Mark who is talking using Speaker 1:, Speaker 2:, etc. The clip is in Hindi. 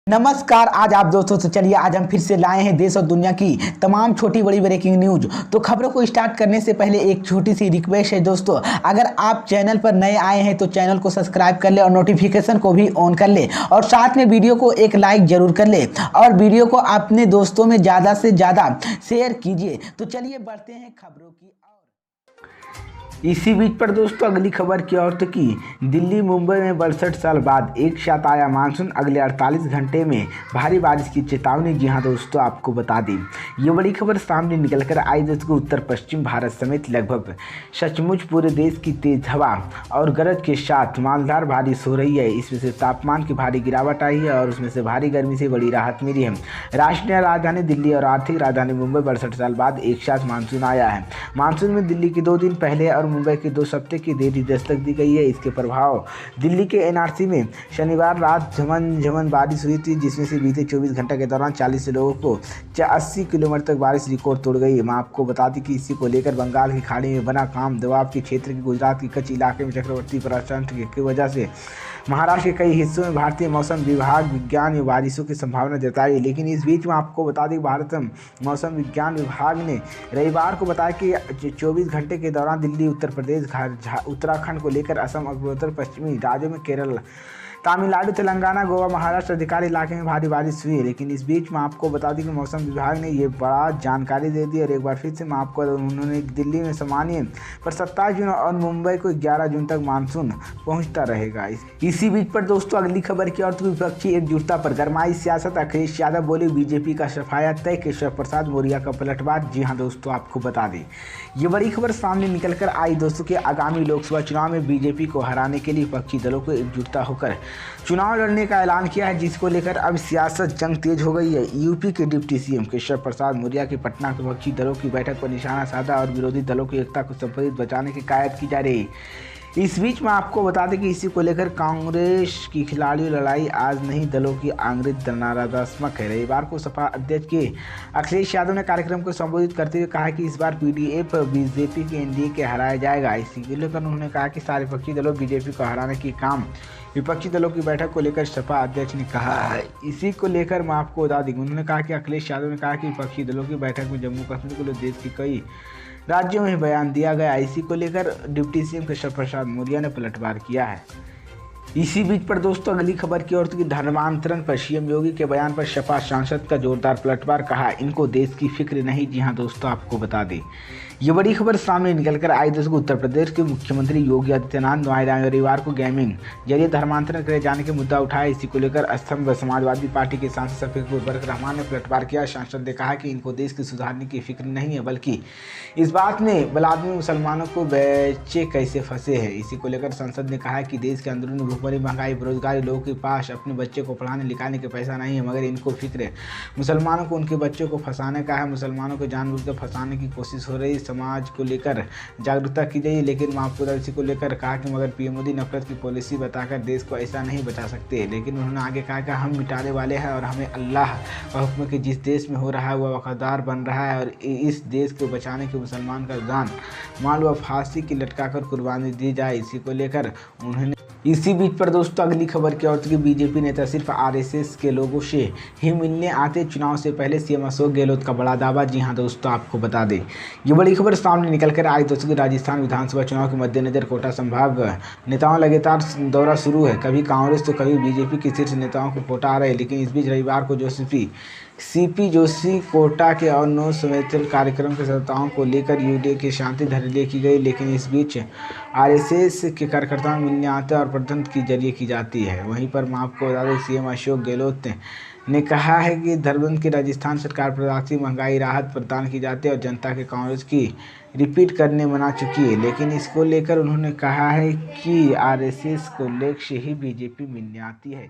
Speaker 1: नमस्कार। आज आप दोस्तों तो चलिए आज हम फिर से लाए हैं देश और दुनिया की तमाम छोटी बड़ी ब्रेकिंग न्यूज। तो खबरों को स्टार्ट करने से पहले एक छोटी सी रिक्वेस्ट है दोस्तों, अगर आप चैनल पर नए आए हैं तो चैनल को सब्सक्राइब कर ले और नोटिफिकेशन को भी ऑन कर ले और साथ में वीडियो को एक लाइक जरूर कर ले और वीडियो को अपने दोस्तों में ज़्यादा से ज़्यादा शेयर कीजिए। तो चलिए बढ़ते हैं खबरों की। इसी बीच पर दोस्तों अगली खबर की ओर की दिल्ली मुंबई में 62 साल बाद एक साथ आया मानसून, अगले 48 घंटे में भारी बारिश की चेतावनी। जी हां दोस्तों, आपको बता दें ये बड़ी खबर सामने निकलकर आई दोस्तों। उत्तर पश्चिम भारत समेत लगभग सचमुच पूरे देश की तेज हवा और गरज के साथ मांझधार बारिश हो रही है। इसमें से तापमान की भारी गिरावट आई है और उसमें से भारी गर्मी से बड़ी राहत मिली है। राष्ट्रीय राजधानी दिल्ली और आर्थिक राजधानी मुंबई 62 साल बाद एक साथ मानसून आया है। मानसून में दिल्ली की 2 दिन पहले और मुंबई के 2 हफ्ते की देरी दस्तक दी गई है। इसके प्रभाव दिल्ली के एनआरसी में शनिवार रात झमन बारिश हुई थी, जिसमें से बीते 24 घंटे के दौरान 40 लोगों को 80 किलोमीटर तक बारिश रिकॉर्ड तोड़ गई है। मैं आपको बता दें कि इसी को लेकर बंगाल की खाड़ी में बना कम दबाव के क्षेत्र के गुजरात के कच्छ इलाके में चक्रवाती प्रशांत की वजह से महाराष्ट्र के कई हिस्सों में भारतीय मौसम विभाग विज्ञान में बारिशों की संभावना जताई है। लेकिन इस बीच में आपको बता दें भारत मौसम विज्ञान विभाग ने रविवार को बताया कि 24 घंटे के दौरान दिल्ली, उत्तर प्रदेश, उत्तराखंड को लेकर असम और उत्तर पश्चिमी राज्यों में केरल, तमिलनाडु, तेलंगाना, गोवा, महाराष्ट्र अधिकारी इलाके में भारी बारिश हुई है। लेकिन इस बीच में आपको बता दें कि मौसम विभाग ने ये बड़ा जानकारी दे दी और एक बार फिर से मैं आपको उन्होंने दिल्ली में सामान्य पर 27 जून और मुंबई को 11 जून तक मानसून पहुंचता रहेगा। इसी बीच पर दोस्तों अगली खबर की और विपक्षी एकजुटता पर गरमाई सियासत। अखिलेश यादव बोले बीजेपी का सफाया तय, केशव प्रसाद मौर्य का पलटवार। जी हाँ दोस्तों, आपको बता दें ये बड़ी खबर सामने निकल कर आई दोस्तों कि आगामी लोकसभा चुनाव में बीजेपी को हराने के लिए विपक्षी दलों को एकजुटता होकर चुनाव लड़ने का ऐलान किया है, जिसको लेकर अब सियासत जंग तेज हो गई है। यूपी के डिप्टी सीएम केशव प्रसाद मौर्य की पटना के विपक्षी दलों की बैठक पर निशाना साधा और विरोधी दलों की एकता को संपत्ति बचाने की कायद की जा रही है। इस बीच में आपको बता दें कि इसी को लेकर कांग्रेस की खिलाड़ी लड़ाई आज नहीं, दलों की आंतरिक नकारात्मक है। रविवार को सपा अध्यक्ष के अखिलेश यादव ने कार्यक्रम को संबोधित करते हुए कहा कि इस बार पीडीएफ बीजेपी के एनडीए के हराया जाएगा। इसी को लेकर उन्होंने कहा कि सारे विपक्षी दलों बीजेपी को हराने की काम विपक्षी दलों की बैठक को लेकर सपा अध्यक्ष ने कहा है। इसी को लेकर मैं आपको बता दूं, उन्होंने कहा कि अखिलेश यादव ने कहा कि विपक्षी दलों की बैठक में जम्मू कश्मीर को लेकर देश की कई राज्यों में बयान दिया गया। इसी को लेकर डिप्टी सीएम केशव प्रसाद मौर्य ने पलटवार किया है। इसी बीच पर दोस्तों अगली खबर की ओर की धर्मांतरण पर सीएम योगी के बयान पर सपा सांसद का जोरदार पलटवार, कहा इनको देश की फिक्र नहीं। जी हां दोस्तों, आपको बता दें ये बड़ी खबर सामने निकलकर आई दोस्तों। उत्तर प्रदेश के मुख्यमंत्री योगी आदित्यनाथ नोएडा में रविवार को गेमिंग जरिए धर्मांतरण करे जाने के मुद्दा उठाया। इसी को लेकर स्तंभ समाजवादी पार्टी के सांसद शफीकुर बरक रहमान ने पलटवार किया। सांसद ने कहा कि इनको देश की सुधारने की फिक्र नहीं है, बल्कि इस बात में बलादमी मुसलमानों को बच्चे कैसे फंसे हैं। इसी को लेकर सांसद ने कहा कि देश के अंदरूनी भूखमरी, महंगाई, बेरोजगारी, लोगों के पास अपने बच्चे को पढ़ाने लिखाने के पैसा नहीं है, मगर इनको फिक्र है मुसलमानों को उनके बच्चों को फंसाने का है। मुसलमानों को जानबूझकर फंसाने की कोशिश हो रही। समाज को लेकर जागरूकता की जाए। लेकिन महापुरा इसी को लेकर कहा कि मगर पीएम मोदी नफरत की पॉलिसी बताकर देश को ऐसा नहीं बचा सकते। लेकिन उन्होंने आगे कहा कि हम मिटाने वाले हैं और हमें अल्लाह का हुक्म के जिस देश में हो रहा है वह वफादार बन रहा है और इस देश को बचाने के मुसलमान का जान माल व फांसी की लटकाकर कुर्बानी दी जाए। इसी को लेकर उन्होंने इसी बीच पर दोस्तों अगली खबर की ओर की बीजेपी नेता सिर्फ आरएसएस के लोगों से ही मिलने आते, चुनाव से पहले सीएम अशोक गहलोत का बड़ा दावा। जी हां दोस्तों, आपको बता दें ये बड़ी खबर सामने निकलकर आई दोस्तों कि राजस्थान विधानसभा चुनाव के मद्देनजर कोटा संभाग नेताओं लगातार दौरा शुरू है। कभी कांग्रेस तो कभी बीजेपी के शीर्ष नेताओं को कोटा आ रहे हैं। लेकिन इस बीच रविवार को सीपी जोशी कोटा के और 9 समर्थन कार्यक्रम के सदस्यों को लेकर यूडीए की शांति धरने की गई। लेकिन इस बीच आरएसएस के कार्यकर्ताओं मिलने आते और प्रदर्शन के जरिए की जाती है। वहीं पर मैं आपको बता दें सीएम अशोक गहलोत ने कहा है कि धर्मेंद्र की राजस्थान सरकार प्रवासी महंगाई राहत प्रदान की जाती है और जनता के कांग्रेस की रिपीट करने मना चुकी है। लेकिन इसको लेकर उन्होंने कहा है कि आरएसएस को लक्ष्य ही बीजेपी मिलने आती है।